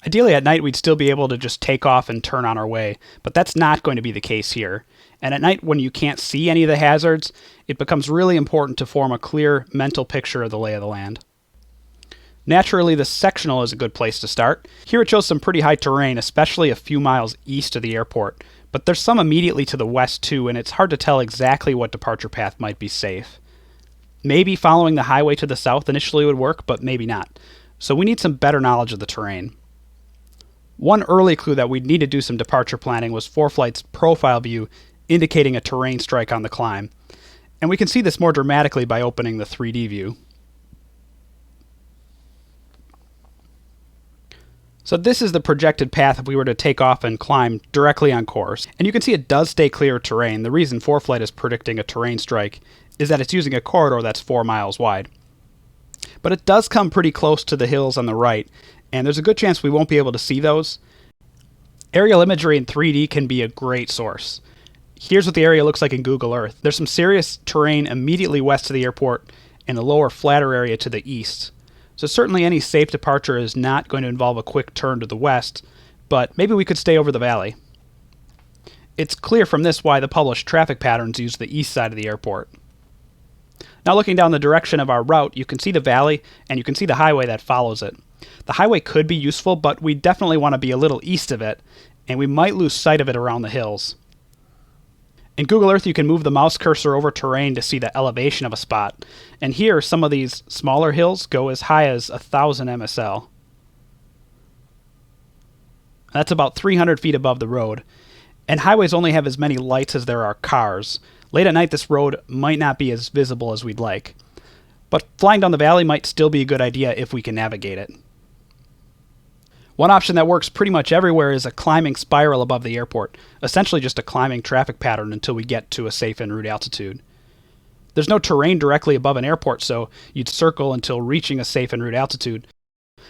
Ideally at night we'd still be able to just take off and turn on our way, but that's not going to be the case here. And at night when you can't see any of the hazards, it becomes really important to form a clear mental picture of the lay of the land. Naturally, the sectional is a good place to start. Here it shows some pretty high terrain, especially a few miles east of the airport, but there's some immediately to the west too, and it's hard to tell exactly what departure path might be safe. Maybe following the highway to the south initially would work, but maybe not. So we need some better knowledge of the terrain. One early clue that we'd need to do some departure planning was ForeFlight's profile view indicating a terrain strike on the climb. And we can see this more dramatically by opening the 3D view. So this is the projected path if we were to take off and climb directly on course. And you can see it does stay clear of terrain. The reason ForeFlight is predicting a terrain strike is that it's using a corridor that's 4 miles wide. But it does come pretty close to the hills on the right, and there's a good chance we won't be able to see those. Aerial imagery in 3D can be a great source. Here's what the area looks like in Google Earth. There's some serious terrain immediately west of the airport and a lower, flatter area to the east. So certainly any safe departure is not going to involve a quick turn to the west, but maybe we could stay over the valley. It's clear from this why the published traffic patterns use the east side of the airport. Now looking down the direction of our route, you can see the valley and you can see the highway that follows it. The highway could be useful, but we definitely want to be a little east of it, and we might lose sight of it around the hills. In Google Earth, you can move the mouse cursor over terrain to see the elevation of a spot, and here some of these smaller hills go as high as 1,000 MSL. That's about 300 feet above the road, and highways only have as many lights as there are cars. Late at night, this road might not be as visible as we'd like, but flying down the valley might still be a good idea if we can navigate it. One option that works pretty much everywhere is a climbing spiral above the airport, essentially just a climbing traffic pattern until we get to a safe en route altitude. There's no terrain directly above an airport, so you'd circle until reaching a safe en route altitude,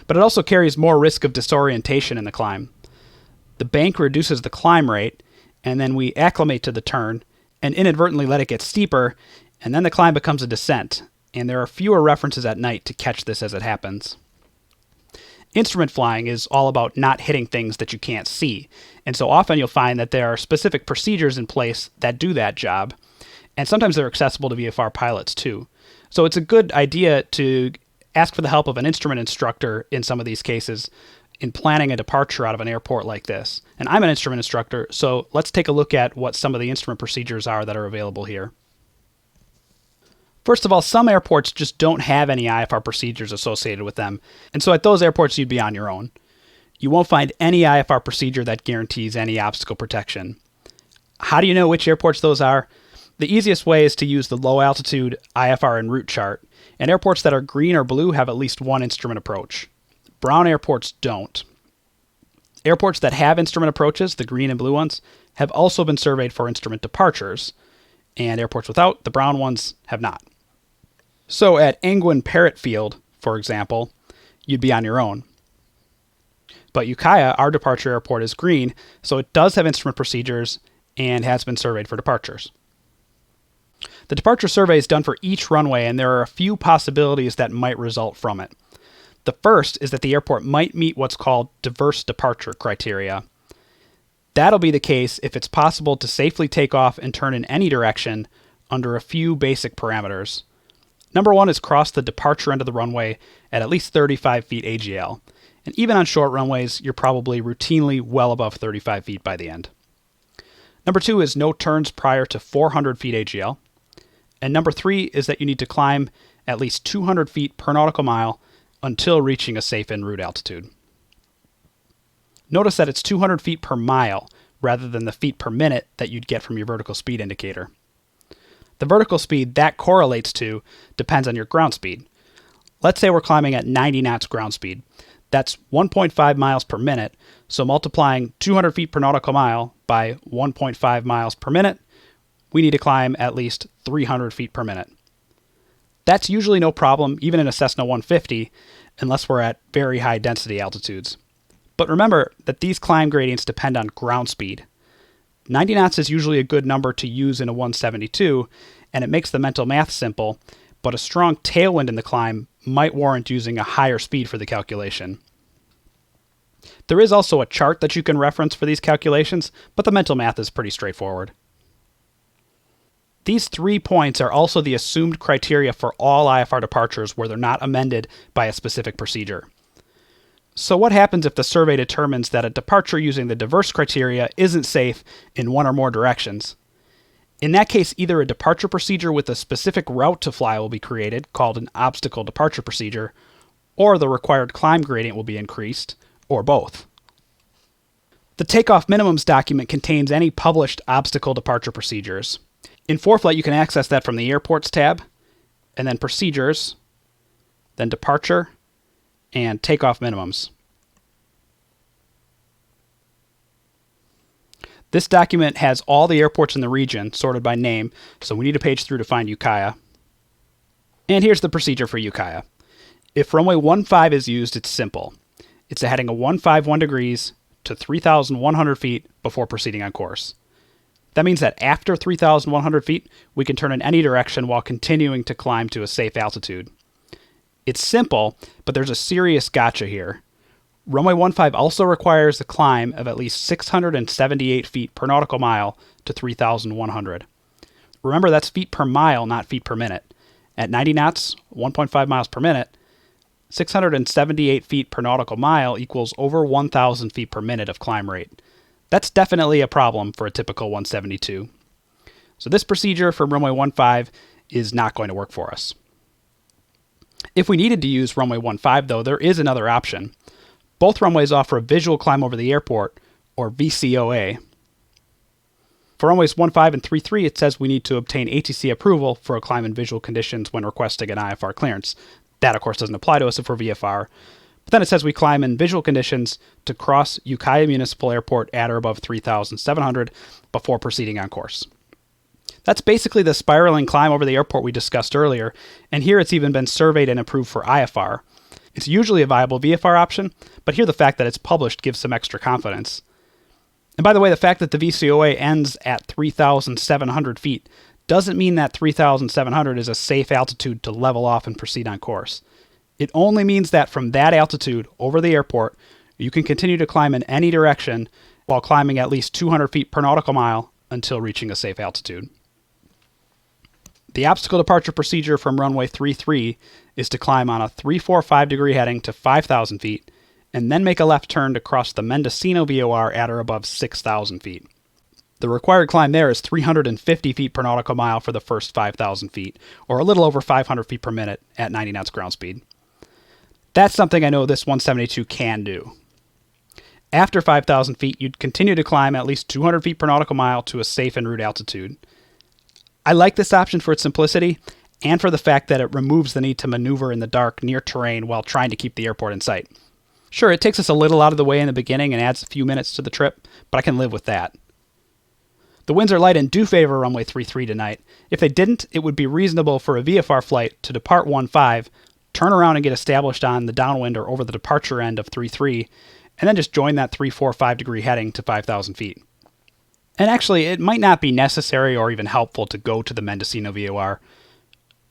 but it also carries more risk of disorientation in the climb. The bank reduces the climb rate, and then we acclimate to the turn, and inadvertently let it get steeper, and then the climb becomes a descent, and there are fewer references at night to catch this as it happens. Instrument flying is all about not hitting things that you can't see, and so often you'll find that there are specific procedures in place that do that job, and sometimes they're accessible to VFR pilots too. So it's a good idea to ask for the help of an instrument instructor in some of these cases in planning a departure out of an airport like this. And I'm an instrument instructor, so let's take a look at what some of the instrument procedures are that are available here. First of all, some airports just don't have any IFR procedures associated with them, and so at those airports you'd be on your own. You won't find any IFR procedure that guarantees any obstacle protection. How do you know which airports those are? The easiest way is to use the low altitude IFR en route chart, and airports that are green or blue have at least one instrument approach. Brown airports don't. Airports that have instrument approaches, the green and blue ones, have also been surveyed for instrument departures, and airports without, the brown ones, have not. So at Angwin Parrott Field, for example, you'd be on your own. But Ukiah, our departure airport, is green, so it does have instrument procedures and has been surveyed for departures. The departure survey is done for each runway, and there are a few possibilities that might result from it. The first is that the airport might meet what's called diverse departure criteria. That'll be the case if it's possible to safely take off and turn in any direction under a few basic parameters. Number one is cross the departure end of the runway at least 35 feet AGL. And even on short runways, you're probably routinely well above 35 feet by the end. Number two is no turns prior to 400 feet AGL. And number three is that you need to climb at least 200 feet per nautical mile until reaching a safe en route altitude. Notice that it's 200 feet per mile rather than the feet per minute that you'd get from your vertical speed indicator. The vertical speed that correlates to depends on your ground speed. Let's say we're climbing at 90 knots ground speed. That's 1.5 miles per minute, so multiplying 200 feet per nautical mile by 1.5 miles per minute, we need to climb at least 300 feet per minute. That's usually no problem, even in a Cessna 150, unless we're at very high density altitudes. But remember that these climb gradients depend on ground speed. 90 knots is usually a good number to use in a 172, and it makes the mental math simple, but a strong tailwind in the climb might warrant using a higher speed for the calculation. There is also a chart that you can reference for these calculations, but the mental math is pretty straightforward. These 3 points are also the assumed criteria for all IFR departures where they're not amended by a specific procedure. So what happens if the survey determines that a departure using the diverse criteria isn't safe in one or more directions? In that case, either a departure procedure with a specific route to fly will be created, called an obstacle departure procedure, or the required climb gradient will be increased, or both. The takeoff minimums document contains any published obstacle departure procedures. In ForeFlight, you can access that from the Airports tab, and then Procedures, then Departure, and Takeoff Minimums. This document has all the airports in the region sorted by name, so we need to page through to find Ukiah. And here's the procedure for Ukiah. If runway 15 is used, it's simple. It's a heading of 151 degrees to 3,100 feet before proceeding on course. That means that after 3,100 feet, we can turn in any direction while continuing to climb to a safe altitude. It's simple, but there's a serious gotcha here. Runway 15 also requires a climb of at least 678 feet per nautical mile to 3,100. Remember, that's feet per mile, not feet per minute. At 90 knots, 1.5 miles per minute, 678 feet per nautical mile equals over 1,000 feet per minute of climb rate. That's definitely a problem for a typical 172. So this procedure for runway 15 is not going to work for us. If we needed to use runway 15, though, there is another option. Both runways offer a visual climb over the airport, or VCOA. For runways 15 and 33, it says we need to obtain ATC approval for a climb in visual conditions when requesting an IFR clearance. That, of course, doesn't apply to us if we're VFR. But then it says we climb in visual conditions to cross Ukiah Municipal Airport at or above 3,700 before proceeding on course. That's basically the spiraling climb over the airport we discussed earlier, and here it's even been surveyed and approved for IFR. It's usually a viable VFR option, but here the fact that it's published gives some extra confidence. And by the way, the fact that the VCOA ends at 3,700 feet doesn't mean that 3,700 is a safe altitude to level off and proceed on course. It only means that from that altitude over the airport, you can continue to climb in any direction while climbing at least 200 feet per nautical mile until reaching a safe altitude. The obstacle departure procedure from runway 33 is to climb on a 345 degree heading to 5,000 feet, and then make a left turn to cross the Mendocino VOR at or above 6,000 feet. The required climb there is 350 feet per nautical mile for the first 5,000 feet, or a little over 500 feet per minute at 90 knots ground speed. That's something I know this 172 can do. After 5,000 feet, you'd continue to climb at least 200 feet per nautical mile to a safe en route altitude. I like this option for its simplicity, and for the fact that it removes the need to maneuver in the dark near terrain while trying to keep the airport in sight. Sure, it takes us a little out of the way in the beginning and adds a few minutes to the trip, but I can live with that. The winds are light and do favor runway 33 tonight. If they didn't, it would be reasonable for a VFR flight to depart 15, turn around and get established on the downwind or over the departure end of 33, and then just join that 345 degree heading to 5,000 feet. And actually, it might not be necessary or even helpful to go to the Mendocino VOR.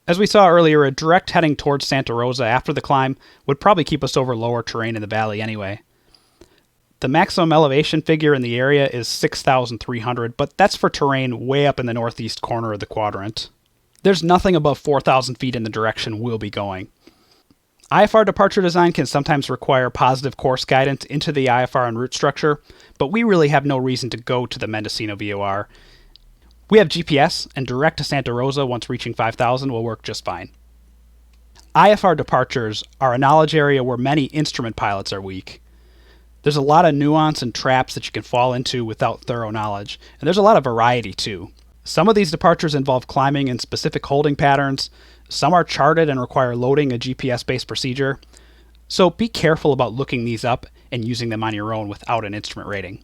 As we saw earlier, a direct heading towards Santa Rosa after the climb would probably keep us over lower terrain in the valley anyway. The maximum elevation figure in the area is 6,300, but that's for terrain way up in the northeast corner of the quadrant. There's nothing above 4,000 feet in the direction we'll be going. IFR departure design can sometimes require positive course guidance into the IFR en route structure, but we really have no reason to go to the Mendocino VOR. We have GPS, and direct to Santa Rosa once reaching 5,000 will work just fine. IFR departures are a knowledge area where many instrument pilots are weak. There's a lot of nuance and traps that you can fall into without thorough knowledge, and there's a lot of variety too. Some of these departures involve climbing in specific holding patterns. Some are charted and require loading a GPS-based procedure. So be careful about looking these up and using them on your own without an instrument rating.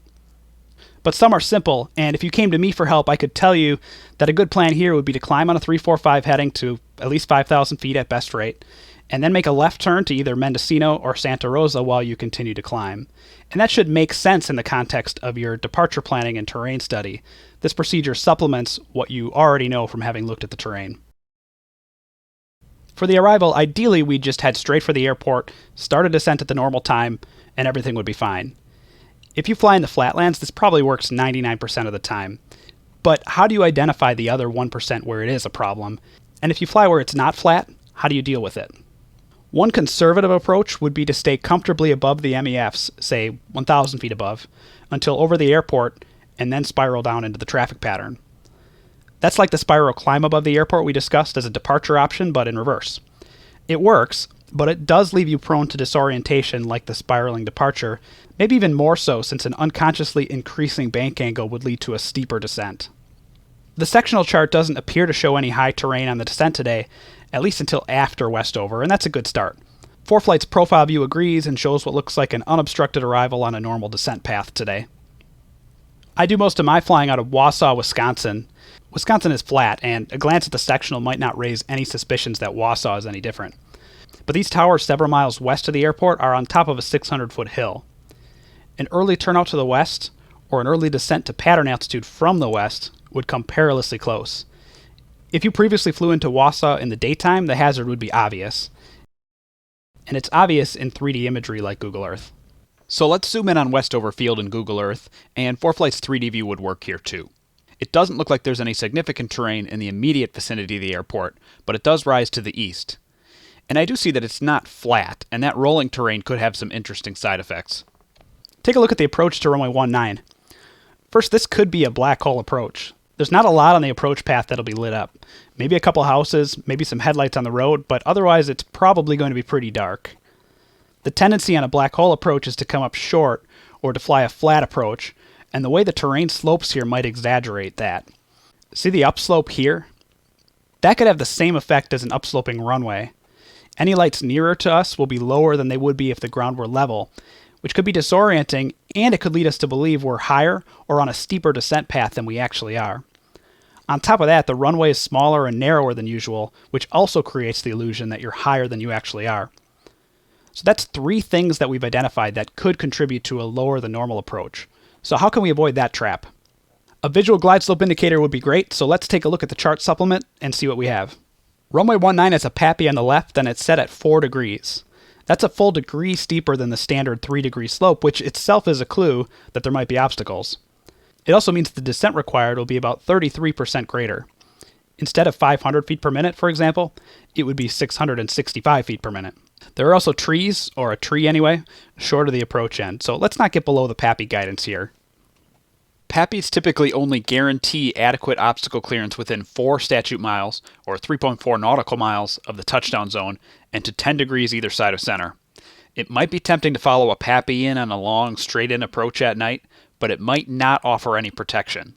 But some are simple, and if you came to me for help, I could tell you that a good plan here would be to climb on a 345 heading to at least 5,000 feet at best rate, and then make a left turn to either Mendocino or Santa Rosa while you continue to climb. And that should make sense in the context of your departure planning and terrain study. This procedure supplements what you already know from having looked at the terrain. For the arrival, ideally we'd just head straight for the airport, start a descent at the normal time, and everything would be fine. If you fly in the flatlands, this probably works 99% of the time. But how do you identify the other 1% where it is a problem? And if you fly where it's not flat, how do you deal with it? One conservative approach would be to stay comfortably above the MEFs, say 1,000 feet above, until over the airport, and then spiral down into the traffic pattern. That's like the spiral climb above the airport we discussed as a departure option, but in reverse. It works, but it does leave you prone to disorientation like the spiraling departure, maybe even more so since an unconsciously increasing bank angle would lead to a steeper descent. The sectional chart doesn't appear to show any high terrain on the descent today, at least until after Westover, and that's a good start. ForeFlight's profile view agrees and shows what looks like an unobstructed arrival on a normal descent path today. I do most of my flying out of Wausau, Wisconsin. Wisconsin is flat, and a glance at the sectional might not raise any suspicions that Wausau is any different. But these towers several miles west of the airport are on top of a 600-foot hill. An early turnout to the west, or an early descent to pattern altitude from the west, would come perilously close. If you previously flew into Wausau in the daytime, the hazard would be obvious. And it's obvious in 3D imagery like Google Earth. So let's zoom in on Westover Field in Google Earth, and ForeFlight's 3D view would work here too. It doesn't look like there's any significant terrain in the immediate vicinity of the airport, but it does rise to the east. And I do see that it's not flat, and that rolling terrain could have some interesting side effects. Take a look at the approach to runway 19. First, this could be a black hole approach. There's not a lot on the approach path that'll be lit up. Maybe a couple houses, maybe some headlights on the road, but otherwise it's probably going to be pretty dark. The tendency on a black hole approach is to come up short, or to fly a flat approach, and the way the terrain slopes here might exaggerate that. See the upslope here? That could have the same effect as an upsloping runway. Any lights nearer to us will be lower than they would be if the ground were level, which could be disorienting, and it could lead us to believe we're higher or on a steeper descent path than we actually are. On top of that, the runway is smaller and narrower than usual, which also creates the illusion that you're higher than you actually are. So that's 3 things that we've identified that could contribute to a lower than normal approach. So how can we avoid that trap? A visual glide slope indicator would be great, so let's take a look at the chart supplement and see what we have. Runway 19 has a PAPI on the left, and it's set at 4 degrees. That's a full degree steeper than the standard 3-degree slope, which itself is a clue that there might be obstacles. It also means the descent required will be about 33% greater. Instead of 500 feet per minute, for example, it would be 665 feet per minute. There are also trees, or a tree anyway, short of the approach end, so let's not get below the PAPI guidance here. PAPIs typically only guarantee adequate obstacle clearance within 4 statute miles, or 3.4 nautical miles, of the touchdown zone, and to 10 degrees either side of center. It might be tempting to follow a PAPI in on a long, straight-in approach at night, but it might not offer any protection.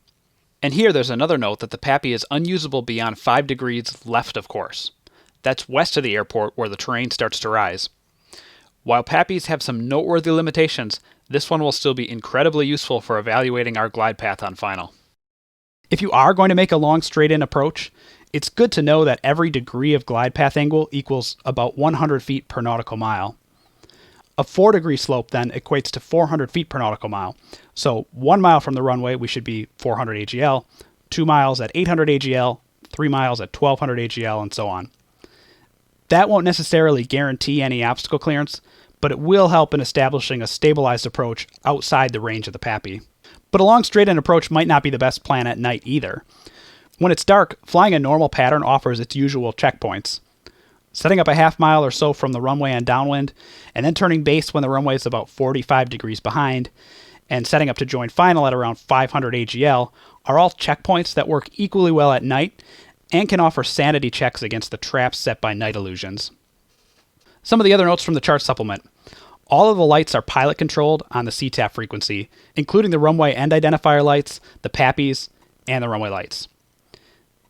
And here there's another note that the PAPI is unusable beyond 5 degrees left of course. That's west of the airport where the terrain starts to rise. While PAPIs have some noteworthy limitations, this one will still be incredibly useful for evaluating our glide path on final. If you are going to make a long straight-in approach, it's good to know that every degree of glide path angle equals about 100 feet per nautical mile. A 4-degree slope then equates to 400 feet per nautical mile. So 1 mile from the runway, we should be 400 AGL, 2 miles at 800 AGL, 3 miles at 1200 AGL, and so on. That won't necessarily guarantee any obstacle clearance, but it will help in establishing a stabilized approach outside the range of the PAPI. But a long straight-in approach might not be the best plan at night either. When it's dark, flying a normal pattern offers its usual checkpoints. Setting up a half mile or so from the runway on downwind, and then turning base when the runway is about 45 degrees behind, and setting up to join final at around 500 AGL are all checkpoints that work equally well at night and can offer sanity checks against the traps set by night illusions. Some of the other notes from the chart supplement. All of the lights are pilot controlled on the CTAF frequency, including the runway end identifier lights, the PAPIs, and the runway lights.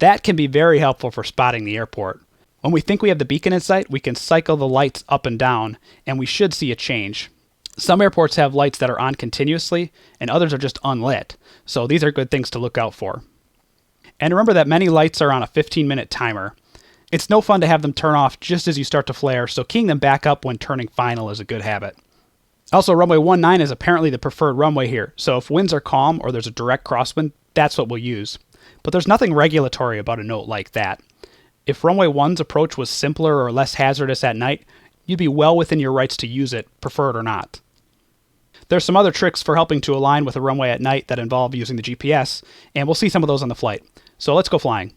That can be very helpful for spotting the airport. When we think we have the beacon in sight, we can cycle the lights up and down, and we should see a change. Some airports have lights that are on continuously, and others are just unlit, so these are good things to look out for. And remember that many lights are on a 15-minute timer. It's no fun to have them turn off just as you start to flare, so keying them back up when turning final is a good habit. Also, runway 19 is apparently the preferred runway here, so if winds are calm or there's a direct crosswind, that's what we'll use. But there's nothing regulatory about a note like that. If Runway 1's approach was simpler or less hazardous at night, you'd be well within your rights to use it, preferred or not. There's some other tricks for helping to align with a runway at night that involve using the GPS, and we'll see some of those on the flight. So let's go flying.